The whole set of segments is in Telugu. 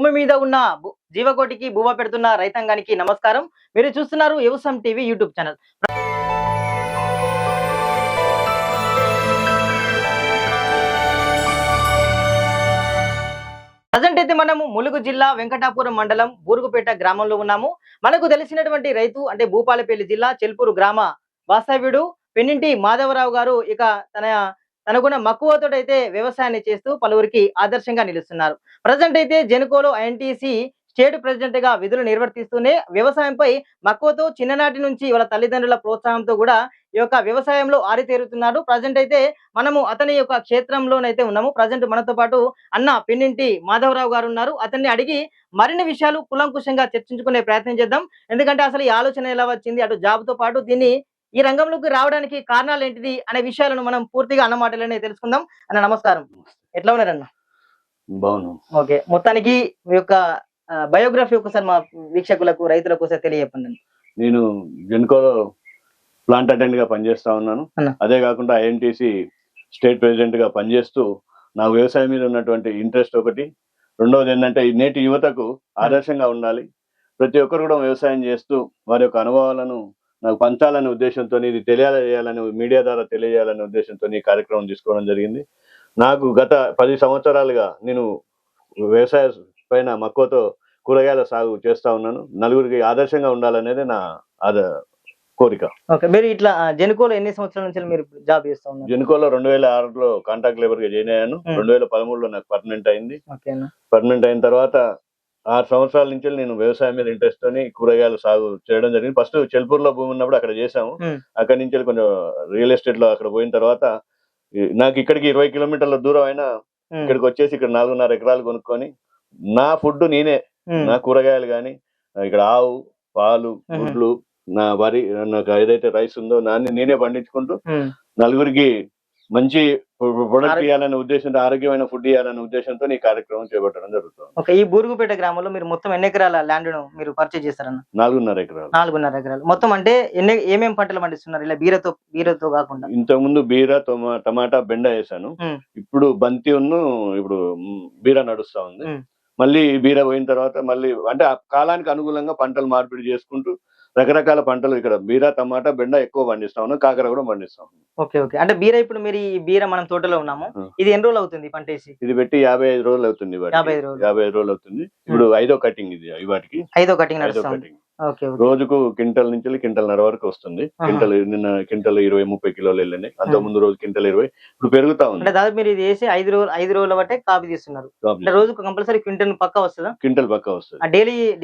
భూమి మీద ఉన్న జీవకోటికి భూమ పెడుతున్న రైతాంగానికి నమస్కారం. మీరు చూస్తున్నారు వ్యవసాయం టీవీ యూట్యూబ్ ఛానల్. ప్రజెంట్ అయితే మనము ములుగు జిల్లా వెంకటాపురం మండలం బూరుగుపేట గ్రామంలో ఉన్నాము. మనకు తెలిసినటువంటి రైతు అంటే భూపాలపల్లి జిల్లా చెల్పూరు గ్రామ వాస్తవ్యుడు పెన్నింటి మాధవరావు గారు ఇక తనకున్న మక్కువతో అయితే వ్యవసాయాన్ని చేస్తూ పలువురికి ఆదర్శంగా నిలుస్తున్నారు. ప్రజెంట్ అయితే జెన్కోలో ఐఎన్టీసీ స్టేట్ ప్రెసిడెంట్ గా విధులు నిర్వర్తిస్తూనే వ్యవసాయంపై మక్కువతో చిన్ననాటి నుంచి వాళ్ళ తల్లిదండ్రుల ప్రోత్సాహంతో కూడా ఈ యొక్క వ్యవసాయంలో ఆరితేరుతున్నాడు. ప్రజెంట్ అయితే మనము అతని యొక్క క్షేత్రంలోనైతే ఉన్నాము. ప్రజెంట్ మనతో పాటు అన్న పెన్నింటి మాధవరావు గారు ఉన్నారు. అతన్ని అడిగి మరిన్ని విషయాలు కులంకుశంగా చర్చించుకునే ప్రయత్నం చేద్దాం. ఎందుకంటే అసలు ఈ ఆలోచన ఎలా వచ్చింది, అటు జాబ్ తో పాటు దీన్ని ఈ రంగంలోకి రావడానికి కారణాలు ఏంటిది అనే విషయాలను మనం పూర్తిగా అన్న మాటలనే తెలుసుకుందాం. అన్న నమస్కారం, ఎట్లా ఉన్నారన్న? బాగున్నాం. ఓకే, మొత్తానికి మీ యొక్క బయోగ్రఫీ ఒకసారి మా వీక్షకులకు రైతులకు ఒకసారి తెలియజెప్పండి. నేను జెన్కోలో ప్లాంట్ అటెండెంట్ గా పనిచేస్తా ఉన్నాను. అదే కాకుండా ఐఎన్టీసీ స్టేట్ ప్రెసిడెంట్ గా పనిచేస్తూ నాకు వ్యవసాయం మీద ఉన్నటువంటి ఇంట్రెస్ట్ ఒకటి. రెండవది ఏంటంటే నేటి యువతకు ఆదర్శంగా ఉండాలి. ప్రతి ఒక్కరు కూడా వ్యవసాయం చేస్తూ వారి యొక్క అనుభవాలను నాకు పంచాలనే ఉద్దేశంతో, ఇది తెలియజేయాలని మీడియా ద్వారా తెలియజేయాలనే ఉద్దేశంతో ఈ కార్యక్రమం తీసుకోవడం జరిగింది. నాకు గత 10 సంవత్సరాలుగా నేను వ్యవసాయ పైన మక్కువతో కూరగాయల సాగు చేస్తా ఉన్నాను. నలుగురికి ఆదర్శంగా ఉండాలనేది నా కోరిక. ఓకే, మీరు ఇట్లా జెన్కోలో ఎన్ని సంవత్సరాల నుంచి మీరు జాబ్ చేస్తా ఉన్నారు? జెన్కోలో 2006లో కాంట్రాక్ట్ లేబర్ గా జాయిన్ అయ్యాను. 2013లో నాకు పర్మనెంట్ అయింది. పర్మనెంట్ అయిన తర్వాత 6 సంవత్సరాల నుంచి నేను వ్యవసాయం మీద ఇంట్రెస్ట్ తోని కూరగాయలు సాగు చేయడం జరిగింది. ఫస్ట్ చెల్పూర్లో భూమి ఉన్నప్పుడు అక్కడ చేసాము. అక్కడి నుంచి కొంచెం రియల్ ఎస్టేట్ లో అక్కడ పోయిన తర్వాత నాకు ఇక్కడికి 20 కిలోమీటర్ల దూరం అయినా ఇక్కడికి వచ్చేసి ఇక్కడ 4.5 ఎకరాలు కొనుక్కొని నా ఫుడ్ నేనే, నా కూరగాయలు కానీ ఇక్కడ ఆవు పాలు గుడ్లు నా వరి నాకు ఏదైతే రైస్ ఉందో నేనే పండించుకుంటూ నలుగురికి మంచి ప్రొడక్ట్ ఇవ్వాలనే ఉద్దేశంతో, ఆరోగ్యమైన ఫుడ్ ఇవ్వాలనే ఉద్దేశంతో ఈ కార్యక్రమం చేపట్టడం జరుగుతుంది. ఓకే, ఈ బూరుగుపేట గ్రామంలో మీరు మొత్తం ఎన్ని ఎకరాల ల్యాండ్ ను మీరు పర్చేజ్ చేస్తారన్న? 4.5 ఎకరాలు. 4.5 ఎకరాలు మొత్తం. అంటే ఏమేమి పంటలు పండిస్తున్నారు ఇలా బీరతో కాకుండా? ఇంతకు ముందు బీర, టమాటా, బెండ వేసాను. ఇప్పుడు బంతి ఇప్పుడు బీర నడుస్తా ఉంది. మళ్ళీ బీర పోయిన తర్వాత మళ్ళీ అంటే కాలానికి అనుకూలంగా పంటలు మార్పిడి చేసుకుంటూ రకరకాల పంటలు ఇక్కడ బీర, టమాటా, బెండ ఎక్కువ పండిస్తా ఉన్నాం. కాకర కూడా పండిస్తాం. ఓకే ఓకే, అంటే బీర ఇప్పుడు మీరు ఈ బీర మనం తోటలో ఉన్నాము, ఇది ఎన్ని రోజులు అవుతుంది పంట వేసి? ఇది పెట్టి 55 రోజులు అవుతుంది. 55 రోజులు అవుతుంది. ఇప్పుడు 5వ కటింగ్. ఇది వాటికి 5వ కటింగ్. రోజుకు క్వింటల్ నుంచి క్వింటల్‌న్నర వరకు వస్తుంది. నిన్న క్వింటల్ 20-30 కిలోలు వెళ్ళినాయి. అంత ముందు రోజు క్వింటల్ 20. ఇప్పుడు పెరుగుతా ఉంది. అంటే దాదాపు మీరు ఇది వేసి 5 రోజుల బట్టే కాపీ తీస్తున్నారు. అంటే రోజుకు కంపల్సరీ క్వింటల్ పక్కా వస్తుందా? క్వింటల్ పక్కా వస్తుంది.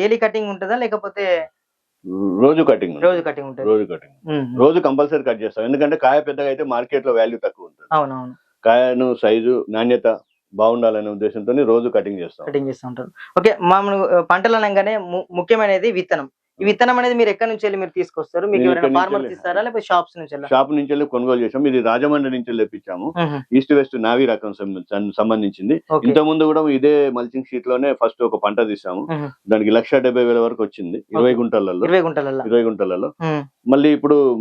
డైలీ కటింగ్ ఉంటుందా లేకపోతే రోజు కటింగ్? రోజు కటింగ్. రోజు కంపల్సరీ కట్ చేస్తాం. ఎందుకంటే కాయ పెద్దగా అయితే మార్కెట్ లో వాల్యూ తక్కువ ఉంటుంది. అవునవును. కాయను సైజు నాణ్యత బాగుండాలనే ఉద్దేశంతో రోజు కటింగ్ చేస్తూ ఉంటారు. ఓకే, మామూలు పంటలు అనగానే ముఖ్యమైనది విత్తనం. ఈ విత్తనం అనేది మీరు ఎక్కడి నుంచి మీరు తీసుకొస్తారు? మీకు ఎవరైనా ఫార్మర్స్ ఇస్తారా లేకపోతే షాప్స్ నుంచి? షాప్ నుంచి కొనుగోలు చేసాం. ఇది రాజమండ్రి నుంచి తెప్పించాము. ఈస్ట్ వెస్ట్ నావీ రకం సంబంధించింది. ఇంత ముందు కూడా ఇదే మల్చింగ్ షీట్ లోనే ఫస్ట్ ఒక పంట తీసాము. దానికి 1,70,000 వరకు వచ్చింది. 20 గుంటలలో.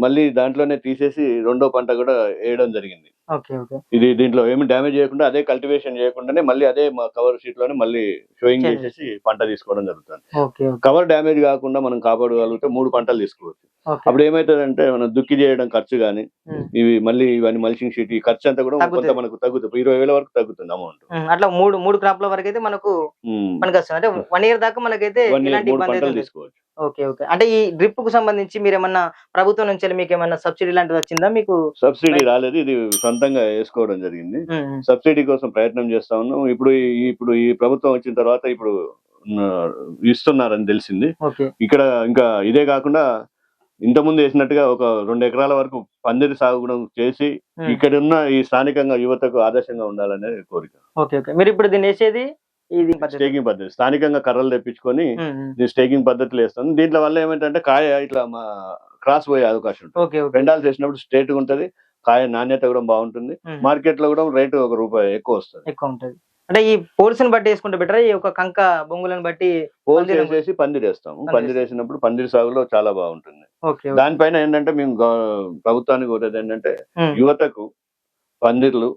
మళ్ళీ దాంట్లోనే తీసేసి రెండో పంట కూడా వేయడం జరిగింది. ఇది దీంట్లో ఏమి డ్యామేజ్ చేయకుండా అదే కల్టివేషన్ చేయకుండానే మళ్ళీ అదే కవర్ షీట్ లోనే మళ్ళీ షోయింగ్ చేసేసి పంట తీసుకోవడం జరుగుతుంది. కవర్ డ్యామేజ్ కాకుండా మనం కాపాడగలిగితే 3 పంటలు తీసుకోవచ్చు. అప్పుడు ఏమైతుందంటే మనం దుక్కి చేయడం ఖర్చు గానీ ఇవన్నీ మల్చింగ్ షీట్ ఈ ఖర్చు అంతా కూడా కొంత మనకు తగ్గుతుంది. 20,000 వరకు తగ్గుతుంది అమౌంట్. అట్లా మూడు క్రాప్ల వరకు అయితే మనకు అంటే 1 year దాకా మనకైతే పంటలు తీసుకోవచ్చు. ఓకే ఓకే, అంటే ఈ డ్రిప్ కు సంబంధించి మీరు ఏమన్నా ప్రభుత్వం నుంచి మీకు ఏమన్నా సబ్సిడీ లాంటిది వచ్చిందా? మీకు సబ్సిడీ రాలేదు. ఇది సొంతంగా వేసుకోవడం జరిగింది. సబ్సిడీ కోసం ప్రయత్నం చేస్తా ఉన్నాం. ఇప్పుడు ఈ ప్రభుత్వం వచ్చిన తర్వాత ఇప్పుడు ఇస్తున్నారని తెలిసింది. ఇక్కడ ఇంకా ఇదే కాకుండా ఇంతకుముందు వేసినట్టుగా ఒక 2 ఎకరాల వరకు పందిరి సాగు కూడా చేసి ఇక్కడ ఉన్న ఈ స్థానికంగా యువతకు ఆదర్శంగా ఉండాలనే కోరిక. ఓకే ఓకే, మీరు ఇప్పుడు దీన్ని వేసేది స్టేకింగ్ పద్ధతి, స్థానికంగా కర్రలు తెప్పించుకొని స్టేకింగ్ పద్ధతిలో వేస్తాను. దీంట్లో వల్ల ఏమంటే కాయ ఇట్లా క్రాస్ పోయే అవకాశం ఉంటుంది. పెండాల్సి వేసినప్పుడు స్ట్రేట్ గా ఉంటది. కాయ నాణ్యత కూడా బాగుంటుంది. మార్కెట్ లో కూడా రేటు ₹1 ఎక్కువ వస్తుంది. అంటే ఈ పోల్స్ ని బట్టి వేసుకుంటే బెటర్, ఈ ఒక కంక బొంగులను బట్టి పోల్స్ వేసేసి పందిరి వేస్తాము. పందిరి వేసినప్పుడు పందిరి సాగులో చాలా బాగుంటుంది. దానిపైన ఏంటంటే మేము ప్రభుత్వానికి కోరేది ఏంటంటే యువతకు పందిర్లు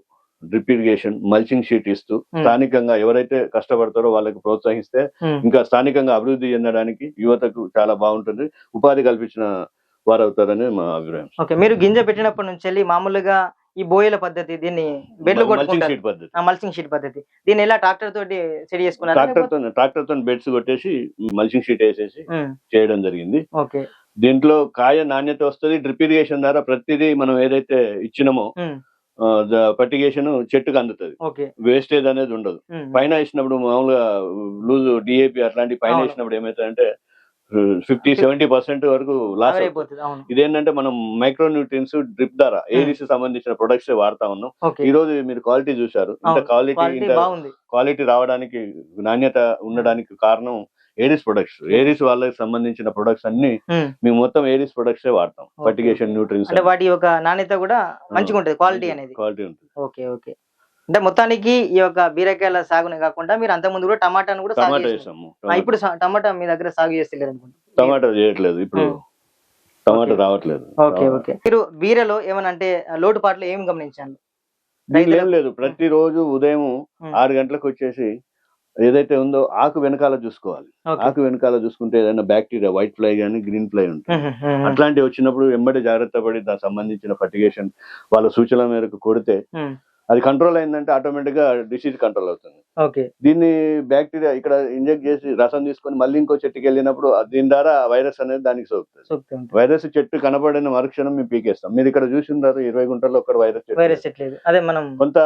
డ్రిప్ ఇరిగేషన్, మల్చింగ్ షీట్ ఇస్తూ స్థానికంగా ఎవరైతే కష్టపడతారో వాళ్ళకి ప్రోత్సహిస్తే ఇంకా స్థానికంగా అభివృద్ధి చెందడానికి యువతకు చాలా బాగుంటుంది, ఉపాధి కల్పించిన వారు అవుతారని మా అభిప్రాయం. ఓకే, మీరు గింజ పెట్టినప్పటి నుంచి వెళ్ళి మామూలుగా ఈ బోయల పద్ధతి, దీన్ని బెడ్లు మల్చింగ్ షీట్ పద్ధతి, మల్చింగ్ షీట్ పద్ధతి, దీన్ని ఎలా ట్రాక్టర్ తోటి సెట్ చేసుకున్నారు? ట్రాక్టర్ తో బెడ్స్ కొట్టేసి మల్చింగ్ షీట్ వేసేసి చేయడం జరిగింది. ఓకే, దీంట్లో కాయ నాణ్యత వస్తుంది. డ్రిప్ ఇరిగేషన్ ద్వారా ప్రతిదీ మనం ఏదైతే ఇచ్చినామో ఫర్టిగేషన్ చెట్టుకు అందుతుంది, వేస్టేజ్ అనేది ఉండదు. పైన వేసినప్పుడు మామూలుగా లూజ్ డిఏపి అట్లాంటి పైన వేసినప్పుడు ఏమైతుందంటే 50-70% వరకు లాస్ అయిపోతుంది. ఇదేంటంటే మనం మైక్రో న్యూట్రియన్స్ డ్రిప్ ద్వారా ఏరిస్ సంబంధించిన ప్రొడక్ట్స్ వాడుతా ఉన్నాం. ఈ రోజు మీరు క్వాలిటీ చూసారు, ఇంత క్వాలిటీ రావడానికి, నాణ్యత ఉండడానికి కారణం ఏరిస్ ప్రొడక్ట్స్. ఏరిస్ వాళ్ళకి సంబంధించిన ప్రొడక్ట్స్ అన్ని మేము మొత్తం ఏరిస్ ప్రొడక్ట్స్ వాడతాం. ఫర్టిగేషన్, న్యూట్రియన్స్, వాటి యొక్క నాణ్యత కూడా మంచిగా ఉంటుంది, క్వాలిటీ ఉంటుంది. ఓకే ఓకే, అంటే మొత్తానికి ఈ యొక్క బీరకాయల సాగునే కాకుండా మీరు అంత ముందు కూడా టమాటాను కూడా సాగు చేసాము. ఇప్పుడు టమాటా మీ దగ్గర సాగు చేస్తలేరు అనుకుంటా? టమాటా చేయట్లేదు ఇప్పుడు, టమాటా రావట్లేదు. ఓకే ఓకే, మీరు బీరలో ఏమన్నా అంటే లోటుపాట్లు ఏమి గమనించాను? ఏం లేదు, ప్రతిరోజు ఉదయం 6 గంటలకు వచ్చేసి ఏదైతే ఉందో ఆకు వెనకాల చూసుకోవాలి. ఆకు వెనకాల చూసుకుంటే ఏదైనా బ్యాక్టీరియా, వైట్ ఫ్లై గానీ గ్రీన్ ఫ్లై ఉంటుంది, అట్లాంటివి వచ్చినప్పుడు వెంబడి జాగ్రత్త పడి దానికి సంబంధించిన ఫర్టిగేషన్ వాళ్ళ సూచనల మేరకు కొడితే అది కంట్రోల్ అయిందంటే ఆటోమేటిక్ గా డిసీజ్ కంట్రోల్ అవుతుంది. దీన్ని బ్యాక్టీరియా ఇక్కడ ఇంజెక్ట్ చేసి రసం తీసుకొని మళ్ళీ ఇంకో చెట్టుకి వెళ్ళినప్పుడు దీని ద్వారా వైరస్ అనేది దానికి సోకుతుంది. వైరస్ చెట్టు కనపడిన మరుక్షణం మేము పీకేస్తాం. మీరు ఇక్కడ చూసినారు 20 గుంటల్లో ఒక్క వైరస్ చెట్టు. కొంత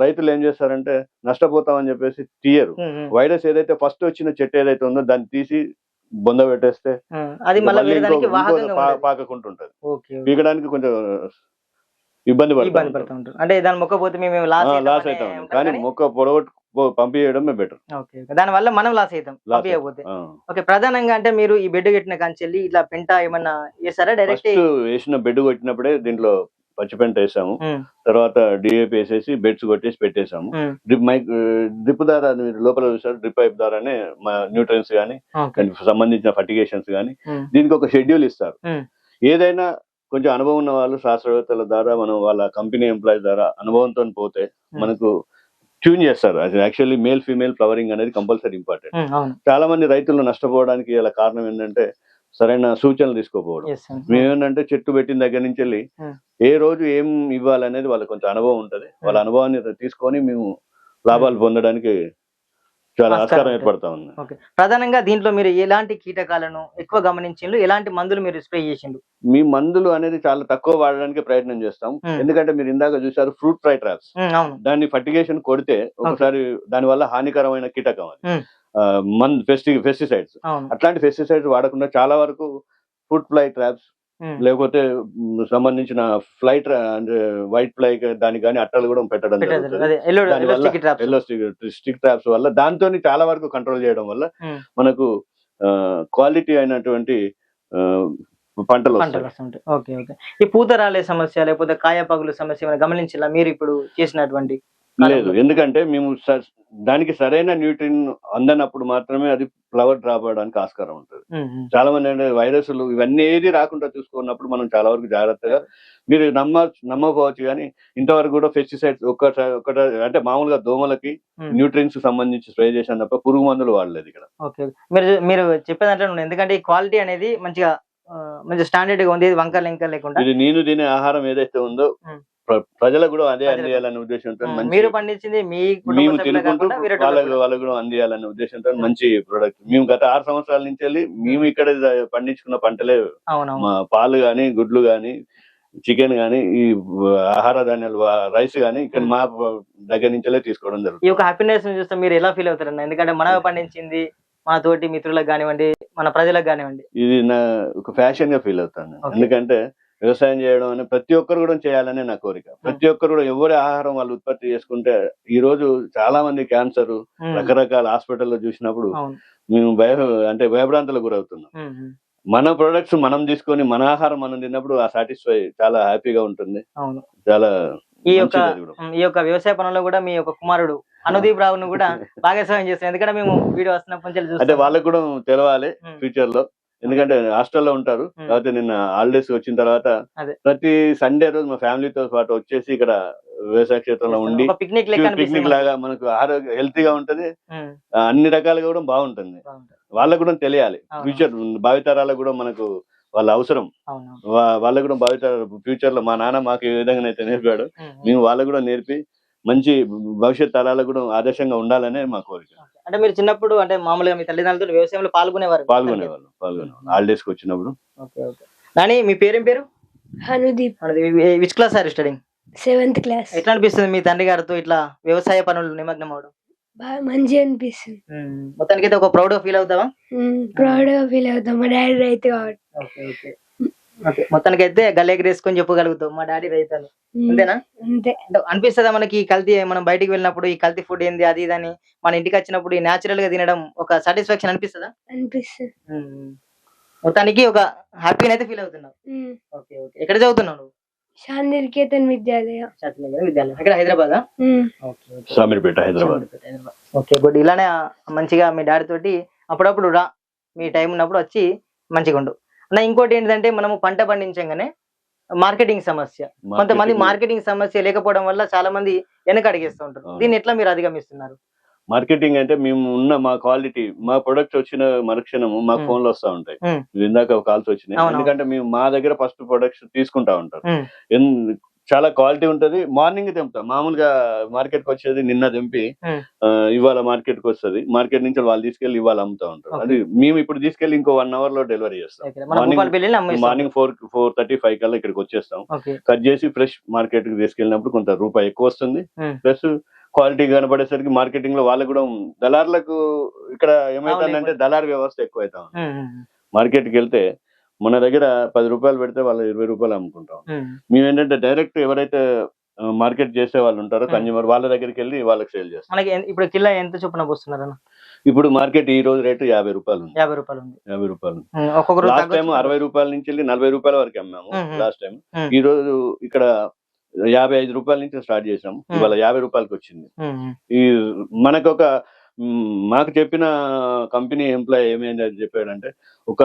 రైతులు ఏం చేస్తారంటే నష్టపోతామని చెప్పేసి తీయరు. వైరస్ ఏదైతే ఫస్ట్ వచ్చిన చెట్టు ఏదైతే ఉందో దాన్ని తీసి బొంద పెట్టేస్తే అది పాకకుంటుంటది. పీకడానికి కొంచెం ఇబ్బంది పడుతుంటారు. అంటే దాని మొక్క పోతే మేము లాస్ అవుతాం, కానీ మొక్క పొడగొట్టు పంపించడమే బెటర్. దాని వల్ల మనం లాస్ అవుతాం పంపించకపోతే. ఓకే, ప్రధానంగా అంటే మీరు ఈ బెడ్ కట్టిన కంచెల్లి ఇట్లా పెంట ఏమన్నా వేసారా? డైరెక్ట్ వేసిన బెడ్ కొట్టినప్పుడే దీంట్లో పచ్చి పెంట వేసాము, తర్వాత డిఏపి వేసేసి బెడ్స్ కొట్టేసి పెట్టేసాము. డ్రిప్ ద్వారా మీరు లోపల చూసారు, డ్రిప్ పైప్ ద్వారానే మా న్యూట్రియన్స్ గానీ సంబంధించిన ఫర్టిగేషన్స్ గానీ దీనికి ఒక షెడ్యూల్ ఇస్తారు. ఏదైనా కొంచెం అనుభవం ఉన్న వాళ్ళు శాస్త్రవేత్తల ద్వారా, మనం వాళ్ళ కంపెనీ ఎంప్లాయీస్ ద్వారా అనుభవంతో పోతే మనకు ట్యూన్ చేస్తారు. అది యాక్చువల్లీ మేల్ ఫీమేల్ ఫ్లవరింగ్ అనేది కంపల్సరీ ఇంపార్టెంట్. చాలా మంది రైతులు నష్టపోవడానికి గల కారణం ఏంటంటే సరైన సూచనలు తీసుకోకపోవడం. మేమేంటంటే చెట్టు పెట్టిన దగ్గర నుంచి వెళ్ళి ఏ రోజు ఏం ఇవ్వాలనేది వాళ్ళకి కొంచెం అనుభవం ఉంటది. వాళ్ళ అనుభవాన్ని తీసుకొని మేము లాభాలు పొందడానికి చాలా ఆస్కారం ఏర్పడతా ఉంది. ప్రధానంగా దీంట్లో మీరు ఎలాంటి కీటకాలను ఎక్కువ గమనించిండ్రు, ఎలాంటి మందులు మీరు స్ప్రే చేసిండ్రు? మీ మందులు అనేది చాలా తక్కువ వాడడానికి ప్రయత్నం చేస్తాం. ఎందుకంటే మీరు ఇందాక చూసారు ఫ్రూట్ ఫ్లై ట్రాప్స్, దాన్ని ఫర్టిగేషన్ కొడితే ఒకసారి దాని వల్ల హానికరమైన కీటకం అది పెస్టిసైడ్స్. అట్లాంటి పెస్టిసైడ్స్ వాడకుండా చాలా వరకు ఫ్రూట్ ఫ్లై ట్రాప్స్ లేకపోతే సంబంధించిన ఫ్లైట్ అంటే వైట్ ఫ్లై దానికి కానీ అట్టలు కూడా పెట్టడం జరుగుతుంది. ఎల్లో స్టిక్ ట్రాప్స్ వల్ల దాంతో చాలా వరకు కంట్రోల్ చేయడం వల్ల మనకు క్వాలిటీ అయినటువంటి పంటలు వస్తాయి. ఓకే ఓకే, ఈ పూత రాలే సమస్య లేకపోతే కాయ పగులు సమస్య గమనించాలా మీరు ఇప్పుడు చేసినటువంటి? లేదు, ఎందుకంటే మేము దానికి సరైన న్యూట్రిన్ అందనప్పుడు మాత్రమే అది ఫ్లవర్ డ్రాప్ అవడానికి ఆస్కారం ఉంటుంది. చాలా మంది అంటే వైరస్లు ఇవన్నీ ఏది రాకుండా చూసుకున్నప్పుడు మనం చాలా వరకు జాగ్రత్తగా, మీరు నమ్మకపోవచ్చు కానీ ఇంతవరకు కూడా పెస్టిసైడ్స్ ఒక్కట అంటే మామూలుగా దోమలకి న్యూట్రియన్స్ సంబంధించి స్ప్రే చేసాను తప్ప పురుగు మందులు వాడలేదు ఇక్కడ. ఓకే, మీరు చెప్పేదంటే ఎందుకంటే ఈ క్వాలిటీ అనేది మంచిగా స్టాండర్డ్ గా ఉంది, వంకర లింకర్ లేకుండా. ఇది నేను తినే ఆహారం ఏదైతే ఉందో ప్రజలకు కూడా అదే అందియాలనే ఉద్దేశంతో మీరు పండించింది మేము తినుకుంటూ వాళ్ళకు కూడా అందియాలనే ఉద్దేశంతో మంచి ప్రొడక్ట్. మేము గత 6 సంవత్సరాల నుంచి వెళ్ళి మేము ఇక్కడ పండించుకున్న పంటలే, మా పాలు గాని, గుడ్లు గాని, చికెన్ గానీ, ఈ ఆహార ధాన్యాలు, రైస్ గానీ ఇక్కడ మా దగ్గర నుంచే తీసుకోవడం జరుగుతుంది. ఈ యొక్క హ్యాపీనెస్ చూస్తే మీరు ఎలా ఫీల్ అవుతారన్న? ఎందుకంటే మనమే పండించింది మన తోటి మిత్రులకు కానివ్వండి, మన ప్రజలకు కానివ్వండి, ఇది నా ఒక ఫ్యాషన్ గా ఫీల్ అవుతాను. ఎందుకంటే వ్యవసాయం చేయడం అని ప్రతి ఒక్కరు కూడా చేయాలనే నా కోరిక. ప్రతి ఒక్కరు కూడా ఎవరి ఆహారం వాళ్ళు ఉత్పత్తి చేసుకుంటే, ఈ రోజు చాలా మంది క్యాన్సర్ రకరకాల హాస్పిటల్లో చూసినప్పుడు మేము భయభ్రాంతులకు గురవుతున్నాం. మన ప్రొడక్ట్స్ మనం తీసుకొని మన ఆహారం మనం తిన్నప్పుడు ఆ సాటిస్ఫై చాలా హ్యాపీగా ఉంటుంది. చాలా ఈ యొక్క వ్యవసాయ పనుల్లో కూడా మీ యొక్క కుమారుడు అనుదీప్ రావును కూడా భాగస్వామ్యం చేస్తాం. ఎందుకంటే మేము వీడియో వస్తున్నప్పటి నుంచి అంటే వాళ్ళకు కూడా తెలవాలి ఫ్యూచర్ లో ఎందుకంటే హాస్టల్లో ఉంటారు. కాబట్టి నిన్న హాలిడేస్ వచ్చిన తర్వాత అదే. ప్రతి సండే రోజు మా ఫ్యామిలీతో పాటు వచ్చేసి ఇక్కడ వ్యవసాయ క్షేత్రంలో ఉండి పిక్నిక్ పిక్నిక్ లాగా మనకు ఆరోగ్య హెల్తీగా ఉంటది, అన్ని రకాలుగా కూడా బాగుంటుంది. వాళ్ళకు కూడా తెలియాలి, ఫ్యూచర్ భావితరాలకు కూడా మనకు వాళ్ళ అవసరం. వాళ్ళకు కూడా ఫ్యూచర్ లో మా నాన్న మాకు ఏ విధంగా అయితే నేర్పాడు, మేము వాళ్ళకు కూడా నేర్పి మంచి భవిష్యత్ తరాలకు కూడా ఆదర్శంగా ఉండాలనే మా కోరిక. అంటే మీరు చిన్నప్పుడు అంటే మామూలుగా మీ తల్లిదండ్రులతో వ్యవసాయంలో పాల్గొనేవారు? హాలిడేస్ కి వచ్చినప్పుడు. నాని, మీ పేరేం పేరు? Hanudeep. Which class are studying? 7th class. ఎట్లా అనిపిస్తుంది మీ తండ్రి గారితో ఇట్లా వ్యవసాయ పనులు నిమగ్నం అవడం? బాగా మంచిగా అనిపిస్తుంది. మొత్తానికి అయితే ఒక ప్రౌడ్ గా ఫీల్ అవుతావా? ప్రౌడ్ గా ఫీల్ అవుతాం, మా డాడీ రైతు కాబట్టి. మొత్తానికి అయితే గల్లెగరేసుకొని చెప్పగలుగుతావు మా డాడీ రైతు అని, అంతేనా? అంతే. అనిపిస్తుందా మనకి ఈ కల్తీ, మనం బయటికి వెళ్ళినప్పుడు ఈ కల్తీ ఫుడ్ ఏంది అది ఇది అని మన ఇంటికి వచ్చినప్పుడు ఈ న్యాచురల్ గా తినడం ఒక సాటిస్ఫాక్షన్ అనిపిస్తుందా? అనిపిస్తుంది. మొత్తానికి ఒక హ్యాపీ అయితే ఫీల్ అవుతున్నావు. Okay okay. ఎక్కడ చదువుతున్నావు నువ్వు? శాంతినికేతన్ విద్యాలయ. విద్యాలయం ఎక్కడ? హైదరాబాద్. సామీర్పేట, హైదరాబాద్. Okay good. ఇలానే మంచిగా మీ డాడీ తోటి అప్పుడప్పుడు రా, మీ టైం ఉన్నప్పుడు వచ్చి మంచిగా ఉండు అన్న. ఇంకోటి ఏంటంటే మనము పంట పండించగానే మార్కెటింగ్ సమస్య, కొంతమంది మార్కెటింగ్ సమస్య లేకపోవడం వల్ల చాలా మంది వెనక అడిగేస్తూ ఉంటారు. దీన్ని ఎట్లా మీరు అధిగమిస్తున్నారు? మార్కెటింగ్ అంటే మేము ఉన్న మా క్వాలిటీ, మా ప్రొడక్ట్ వచ్చిన మరుక్షణము మాకు ఫోన్లు వస్తా ఉంటాయి. ఇందాక కాల్స్ వచ్చినాయి. ఎందుకంటే మేము మా దగ్గర ఫస్ట్ ప్రొడక్ట్స్ తీసుకుంటా ఉంటాం. చాలా క్వాలిటీ ఉంటది. మార్నింగ్ తెంపుతాం. మామూలుగా మార్కెట్ కి వచ్చేది నిన్న తెంపి ఇవాళ మార్కెట్ కి వస్తుంది. మార్కెట్ నుంచి వాళ్ళు తీసుకెళ్లి ఇవాళ అమ్ముతా ఉంటారు. అది మేము ఇప్పుడు తీసుకెళ్లి ఇంకో 1 hour లో డెలివరీ చేస్తాం. మార్నింగ్ 4:35 కల్లా ఇక్కడికి వచ్చేస్తాం. కట్ చేసి ఫ్రెష్ మార్కెట్ కి తీసుకెళ్ళినప్పుడు కొంత రూపాయి ఎక్కువ వస్తుంది. ప్లస్ క్వాలిటీ కనబడేసరికి మార్కెటింగ్ లో వాళ్ళకు కూడా, దళారులకు ఇక్కడ ఏమైతుందంటే దళారు వ్యవస్థ ఎక్కువ అవుతా ఉంది. మార్కెట్ కి వెళ్తే మన దగ్గర 10 రూపాయలు పెడితే వాళ్ళు 20 రూపాయలు అమ్ముకుంటాం. మేము ఏంటంటే డైరెక్ట్ ఎవరైతే మార్కెట్ చేసే వాళ్ళు ఉంటారో కన్జ్యూమర్, వాళ్ళ దగ్గరికి వెళ్ళి వాళ్ళకి సేల్ చేస్తాం. మనకి ఇప్పుడు కిలో ఎంత చొప్పున పోస్తున్నారు? ఇప్పుడు మార్కెట్ ఈ రోజు రేటు 50 రూపాయలు ఉంది. 50 రూపాయలు. లాస్ట్ టైం 60 రూపాయల నుంచి వెళ్ళి 40 రూపాయల వరకు అమ్మాము లాస్ట్ టైం. ఈ రోజు ఇక్కడ 55 రూపాయల నుంచి స్టార్ట్ చేసాము, ఇవాళ 50 రూపాయలకి వచ్చింది. ఈ మనకు మాకు చెప్పిన కంపెనీ ఎంప్లాయీ ఏమైంది చెప్పాడంటే, ఒక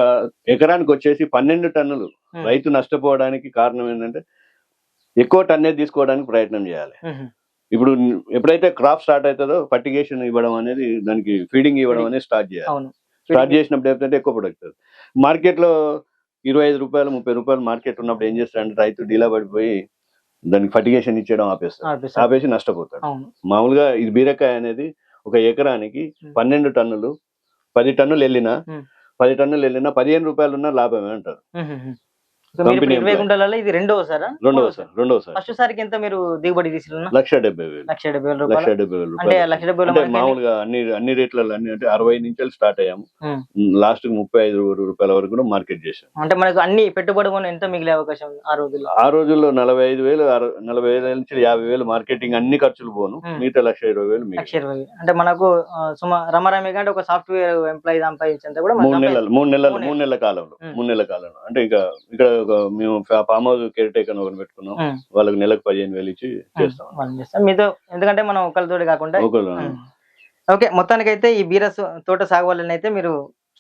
ఎకరానికి వచ్చేసి 12 టన్నులు రైతు నష్టపోవడానికి కారణం ఏంటంటే ఎక్కువ టన్నేజ్ తీసుకోవడానికి ప్రయత్నం చేయాలి. ఇప్పుడు ఎప్పుడైతే క్రాప్ స్టార్ట్ అవుతుందో ఫర్టిగేషన్ ఇవ్వడం అనేది, దానికి ఫీడింగ్ ఇవ్వడం అనేది స్టార్ట్ చేయాలి. స్టార్ట్ చేసినప్పుడు ఏంటంటే ఎక్కువ ప్రొడక్ట్ మార్కెట్ లో 25 రూపాయలు 30 రూపాయలు మార్కెట్ ఉన్నప్పుడు ఏం చేస్తాడంటే రైతు డీలా పడిపోయి దానికి ఫర్టిగేషన్ ఇచ్చేయడం ఆపేసి నష్టపోతాడు. మామూలుగా ఇది బీరకాయ అనేది ఒక ఎకరానికి 12 టన్నులు, 10 టన్నులు వెళ్ళినా 15 రూపాయలు ఉన్న లాభమే అంటారు. 20 గుంటలలో ఇది రెండోసారి. ఫస్ట్ సారికి ఎంత మీరు దిగుబడి తీసుకున్నా? 1,70,000 అంటే మామూలుగా అన్ని రేట్లలో అంటే 60 నుంచి స్టార్ట్ అయ్యాము. లాస్ట్ 35 రూపాయల వరకు కూడా మార్కెట్ చేశాం. అంటే మనకు అన్ని పెట్టుబడి ఎంత మిగిలే అవకాశం ఆ రోజుల్లో? 45,000 నుంచి 50,000 మార్కెటింగ్ అన్ని ఖర్చులు పోను, మిగతా 1,20,000. అంటే మనకు రమారామి కంటే ఒక సాఫ్ట్వేర్ ఎంప్లాయీ సంపాదించేంత కూడా 3 నెలల కాలంలో అంటే ఇక్కడ మేము ఫామ్ హౌస్ కేర్ టేకర్ ఒకటి పెట్టుకున్నాం. వాళ్ళకి నెలకు 15,000 ఇచ్చి చేస్తాం మీతో. ఎందుకంటే మనం ఒకరితోటి కాకుండా. ఓకే, మొత్తానికి అయితే ఈ బీర తోట సాగు వల్ల అయితే మీరు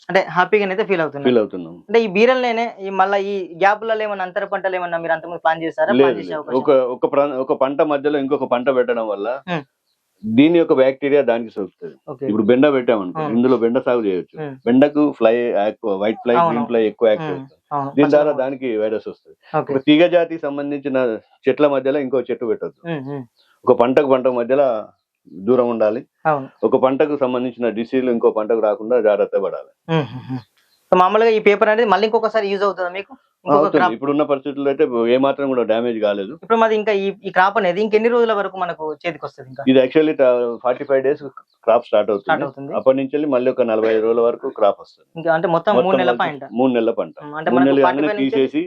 అంటే హ్యాపీగా అయితే ఫీల్ అవుతున్నాం. అంటే ఈ బీరలనే మళ్ళీ ఈ గ్యాప్లలో ఏమన్నా అంతర పంటలు ఏమన్నా మీరు అంతకుముందు ప్లాన్ చేశారా? ఒక పంట మధ్యలో ఇంకొక పంట పెట్టడం వల్ల దీని యొక్క బ్యాక్టీరియా దానికి సోకుతుంది. ఇప్పుడు బెండ పెట్టామనుకో, ఇందులో బెండ సాగు చేయొచ్చు. బెండకు fly white fly, green fly ఎక్కువ యాక్టివ్ అవుతుంది. దీని ద్వారా దానికి వైరస్ వస్తుంది. ఇప్పుడు తీగ జాతికి సంబంధించిన చెట్ల మధ్యలో ఇంకో చెట్టు పెట్టద్దు. ఒక పంటకు మధ్యలో దూరం ఉండాలి. ఒక పంటకు సంబంధించిన డిసీజులు ఇంకో పంటకు రాకుండా జాగ్రత్త పడాలి. మామూలుగా ఈ పేపర్ అనేది మళ్ళీ ఇంకొకసారి యూజ్ అవుతుందా మీకు? ఇప్పుడున్న పరిస్థితుల్లో అయితే ఏ మాత్రం కూడా డ్యామేజ్ కాలేదు. ఇప్పుడు మాది ఇంకా ఈ క్రాప్ అనేది ఇంకెన్ని రోజుల వరకు మనకు చేతికి వస్తుంది? ఇది యాక్చువల్లీ 45 days క్రాప్ స్టార్ట్ అవుతుంది. అప్పటి నుంచి మళ్ళీ ఒక 45 రోజుల వరకు క్రాప్ వస్తుంది. అంటే మొత్తం 3 నెలల పంట. 3 నెలల పంట. 3 నెలలు తీసేసి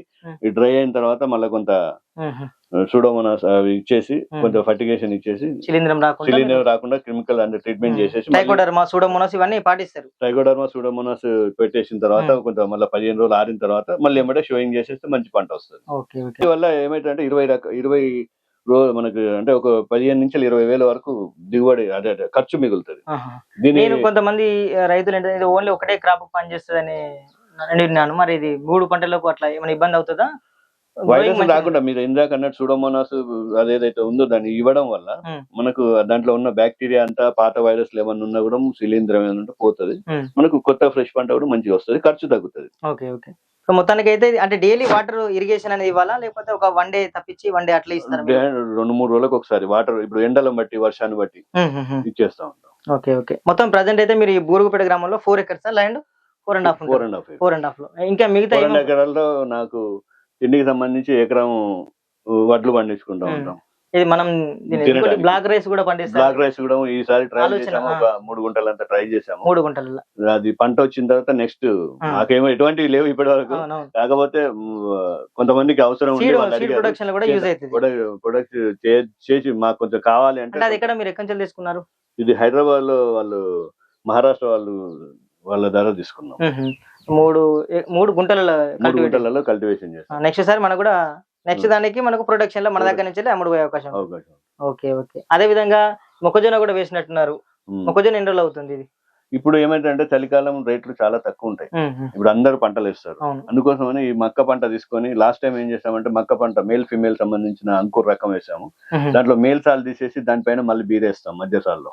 డ్రై అయిన తర్వాత మళ్ళీ కొంత సూడోమోనాస్ ఇచ్చేసి, కొంత ఫర్టిగేషన్ ఇచ్చేసి, శిలీంధ్రం రాకుండా కెమికల్ ట్రీట్మెంట్ చేసేసి, ట్రైకోడర్మా, సూడోమోనాస్ ఇవన్నీ పాటిస్తారు. ట్రైకోడర్మా, సూడోమోనాస్ పెట్టేసిన తర్వాత కొంత మళ్ళీ 15 రోజులు ఆరిన తర్వాత మళ్ళీ ఏమంటే షోయింగ్ చేసేస్తే మంచి పంట వస్తుంది. దీనివల్ల ఏమైతే 20 రోజు మనకి అంటే ఒక 15 నుంచి 20,000 వరకు దిగుబడి అదే ఖర్చు మిగులుతుంది. నేను కొంతమంది రైతులు ఏంటంటే ఓన్లీ ఒకటే క్రాప్ పనిచేస్తుంది అని విన్నాను. మరి ఇది 3 పంటలకు అట్లా ఏమైనా ఇబ్బంది అవుతుందా? వైరస్ రాకుండా మీరు ఇందాక అన్నట్టు సూడోమోనాస్ అదేదైతే ఉందో దాన్ని ఇవ్వడం వల్ల మనకు దాంట్లో ఉన్న బ్యాక్టీరియా అంతా పాత వైరస్లు ఏమన్నా ఉన్నా కూడా శిలీంధ్రం ఏమన్నా పోతుంది, మనకు కొత్త ఫ్రెష్ పంట కూడా మంచిగా వస్తుంది, ఖర్చు తగ్గుతుంది. Okay okay. సో మొత్తానికి అయితే అంటే డైలీ వాటర్ ఇరిగేషన్ అనేది ఇవ్వాలా, లేకపోతే ఒక 1 డే తప్పించి 1 డే అట్లా ఇస్తారా? 2-3 రోజులకు ఒకసారి వాటర్ ఇప్పుడు ఎండలను బట్టి వర్షాన్ని బట్టి ఇచ్చేస్తా ఉంటాం. Okay okay. మొత్తం ప్రజెంట్ అయితే మీరు ఈ బూరుగుపేట గ్రామంలో 4 ఎకర్స్ ల్యాండ్? 4.5 ఇంకా మిగతా 4 ఎకరాల్లో నాకు తిండికి సంబంధించి ఎకరం వడ్లు పండించుకుంటా ఉంటాం. ఇది మనం బ్లాక్ రైస్ కూడా పండిస్తాం. బ్లాక్ రైస్ కూడా ఈసారి ట్రై చేసాము, ఒక 3 గుంటలంతా ట్రై చేసాము. 3 గుంటల అది పంట వచ్చిన తర్వాత నెక్స్ట్ నాకేమో ఎటువంటివి లేవు ఇప్పటి వరకు. కాకపోతే కొంతమందికి అవసరం ఉంది, ప్రొడక్ట్ చేసి మాకు కొంచెం కావాలి అంటే. అది ఎక్కడ మీరు ఎక్కడి నుంచి తీసుకున్నారు? ఇది హైదరాబాద్ లో వాళ్ళు మహారాష్ట్ర వాళ్ళ ధర తీసుకున్నాం. 3 గుంటలలో కల్టివేషన్ చేస్తాం. నెక్స్ట్ సారి మనకు కూడా నెక్స్ట్ దానికి మనకు ప్రొడక్షన్ లో మన దగ్గర నుంచి అమ్ముడుపోయే అవకాశం. Okay okay. అదే విధంగా మొక్కజొన్న కూడా వేసినట్టున్నారు. మొక్కజొన్న ఎన్ని రోజులు అవుతుంది ఇది? ఇప్పుడు ఏమైందంటే చలికాలం రేట్లు చాలా తక్కువ ఉంటాయి, ఇప్పుడు అందరూ పంటలు వేస్తారు. అందుకోసమని ఈ మక్క పంట తీసుకొని లాస్ట్ టైం ఏం చేసామంటే మక్క పంట మేల్ ఫిమేల్ సంబంధించిన అంకుర్ రకం వేసాము. దాంట్లో మేల్ సాల్ తీసేసి దానిపైన మళ్ళీ బీరేస్తాం, మధ్య సాల్లో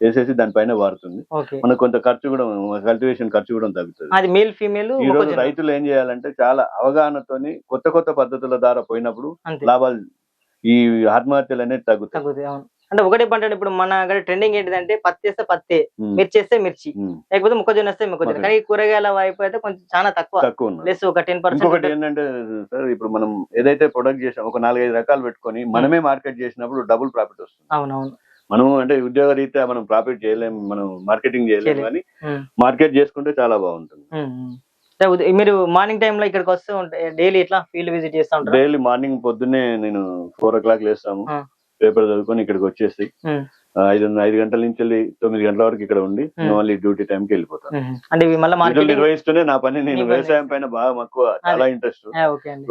వేసేసి దానిపైన వాడుతుంది. మనకు కొంత ఖర్చు కూడా, కల్టివేషన్ ఖర్చు కూడా తగ్గుతుంది. అది మేల్ ఫీమేల్. ఈ రోజు రైతులు ఏం చేయాలంటే చాలా అవగాహనతోని కొత్త కొత్త పద్ధతుల ద్వారా పోయినప్పుడు లాభాలు, ఈ ఆత్మహత్యలు అనేది తగ్గుతాయి. అంటే ఒకటే పంట. ఇప్పుడు మన ట్రెండింగ్ ఏంటిదంటే పత్తి వేస్తే పత్తి, మిర్చి వేస్తే మిర్చి, లేకపోతే మొక్కజొన్న వేస్తే మొక్కజొన్న. కానీ కూరగాయల వైపు అయితే కొంచెం చాలా తక్కువ, ఒక 10%. ఇంకొకటి ఏంటంటే సార్, ఇప్పుడు మనం ఏదైతే ప్రొడక్ట్ చేసాం ఒక 4-5 రకాలు పెట్టుకొని మనమే మార్కెట్ చేసినప్పుడు డబుల్ ప్రాఫిట్ వస్తుంది. అవునవును. మనం అంటే ఉద్యోగ రీత్యా మనం ప్రాఫిట్ చేయలేము, మనం మార్కెటింగ్ చేయలేము, కానీ మార్కెట్ చేసుకుంటే చాలా బాగుంటుంది. మీరు మార్నింగ్ టైమ్ లో ఇక్కడికి వస్తూ ఉంటాయి, డైలీ ఇట్లా ఫీల్డ్ విజిట్ చేస్తా ఉంటారు? డైలీ మార్నింగ్ పొద్దున్నే నేను 4 o'clock లేస్తాము, పేపర్ చదువుకొని ఇక్కడికి వచ్చేసి 5 గంటల నుంచి 9 గంటల వరకు ఇక్కడ ఉండి మళ్ళీ డ్యూటీ టైంకి వెళ్ళిపోతాను. అంటే నిర్వహిస్తూనే నా పని. నేను వ్యవసాయం పైన బాగా మక్కువ, చాలా ఇంట్రెస్ట్.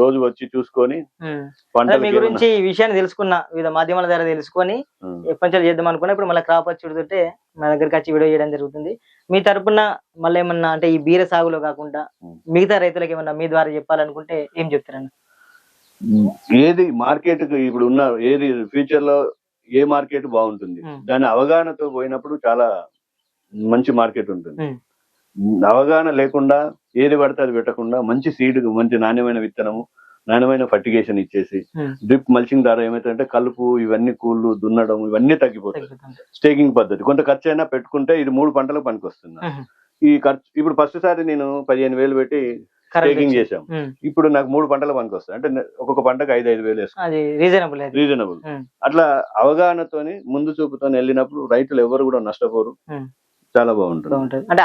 రోజు వచ్చి చూసుకొని మీ గురించి ఈ విషయాన్ని తెలుసుకున్నా, వివిధ మాధ్యమాల ద్వారా తెలుసుకొని పంచాలు చేద్దాం అనుకున్నా. ఇప్పుడు మళ్ళీ క్రాప్ వచ్చి చూడుతుంటే మా దగ్గరికి వచ్చి వీడియో చేయడం జరుగుతుంది. మీ తరపున మళ్ళీ ఏమన్నా అంటే ఈ బీర సాగులో కాకుండా మిగతా రైతులకు ఏమన్నా మీ ద్వారా చెప్పాలనుకుంటే ఏం చెప్తారన్న? ఏది మార్కెట్ ఇప్పుడు ఉన్న, ఏది ఫ్యూచర్ లో ఏ మార్కెట్ బాగుంటుంది, దాని అవగాహనతో పోయినప్పుడు చాలా మంచి మార్కెట్ ఉంటుంది. అవగాహన లేకుండా ఏది పడితే అది పెట్టకుండా మంచి సీడ్, మంచి నాణ్యమైన విత్తనము, నాణ్యమైన ఫర్టిగేషన్ ఇచ్చేసి డ్రిప్ మల్చింగ్ ద్వారా ఏమైతే కలుపు, ఇవన్నీ కూళ్ళు దున్నడం ఇవన్నీ తగ్గిపోతాయి. స్టేకింగ్ పద్ధతి కొంత ఖర్చు అయినా పెట్టుకుంటే ఇది 3 పంటలకు పనికి వస్తుంది. ఈ ఖర్చు ఇప్పుడు ఫస్ట్ సారి నేను 15,000 పెట్టి స్టేకింగ్ చేసాం, ఇప్పుడు నాకు 3 పంటలు పనికి వస్తాయి. అంటే ఒక్కొక్క పంటకు 5,000 వేసుకుంటాం, రీజనబుల్. అట్లా అవగాహనతోని ముందు చూపుతో వెళ్ళినప్పుడు రైతులు ఎవరు కూడా నష్టపోరు, చాలా బాగుంటుంది. అంటే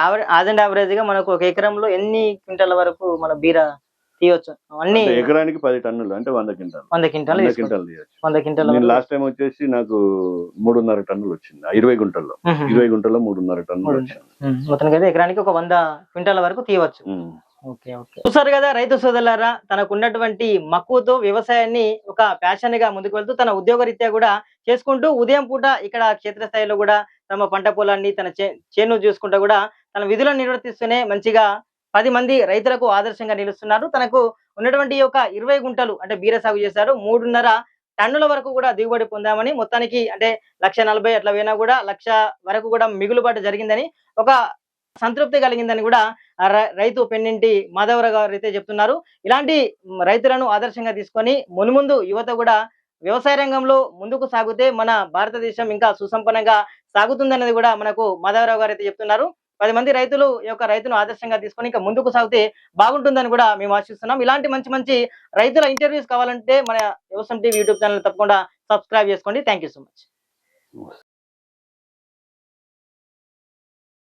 యావరేజ్ గా మనకు ఒక ఎకరంలో ఎన్ని క్వింటాల వరకు మన బీర తీయొచ్చు? అన్ని ఎకరానికి 10 టన్నులు, అంటే 100 క్వింటాలు. 100 క్వింటాలు తీయొచ్చు. 100 క్వింటాలు. లాస్ట్ టైం వచ్చేసి నాకు 3.5 టన్నులు వచ్చింది, 20 గుంటల్లో 3.5 టన్నులు వచ్చింది. మొత్తానికి అయితే ఎకరానికి ఒక 100 క్వింటాల వరకు తీయవచ్చు. Okay okay. చూసారు కదా రైతు సోదరులారా, తనకు ఉన్నటువంటి మక్కువతో వ్యవసాయాన్ని ఒక ప్యాషన్ గా ముందుకు వెళ్తూ తన ఉద్యోగ రీత్యా కూడా చేసుకుంటూ ఉదయం పూట ఇక్కడ క్షేత్రస్థాయిలో కూడా తమ పంట పొలాన్ని, తన చేను చూసుకుంటూ కూడా తన విధులను నిర్వర్తిస్తూనే మంచిగా 10 మంది రైతులకు ఆదర్శంగా నిలుస్తున్నారు. తనకు ఉన్నటువంటి ఒక 20 గుంటలు అంటే బీర సాగు చేశారు. 3.5 టన్నుల వరకు కూడా దిగుబడి పొందామని, మొత్తానికి అంటే 1,40,000 అట్లా పోయినా కూడా 1,00,000 వరకు కూడా మిగులుబాటు జరిగిందని, ఒక సంతృప్తి కలిగిందని కూడా రైతు పెన్నింటి మాధవరావు గారు అయితే చెప్తున్నారు. ఇలాంటి రైతులను ఆదర్శంగా తీసుకొని మున్ముందు యువత కూడా వ్యవసాయ రంగంలో ముందుకు సాగితే మన భారతదేశం ఇంకా సుసంపన్నంగా సాగుతుందనేది కూడా మనకు మాధవరావు గారు అయితే చెప్తున్నారు. 10 మంది రైతులు ఈ యొక్క రైతును ఆదర్శంగా తీసుకొని ఇంకా ముందుకు సాగితే బాగుంటుందని కూడా మేము ఆశిస్తున్నాం. ఇలాంటి మంచి మంచి రైతుల ఇంటర్వ్యూస్ కావాలంటే మన వ్యవసాయం టీవీ యూట్యూబ్ ఛానల్ తప్పకుండా సబ్స్క్రైబ్ చేసుకోండి. Thank you so much.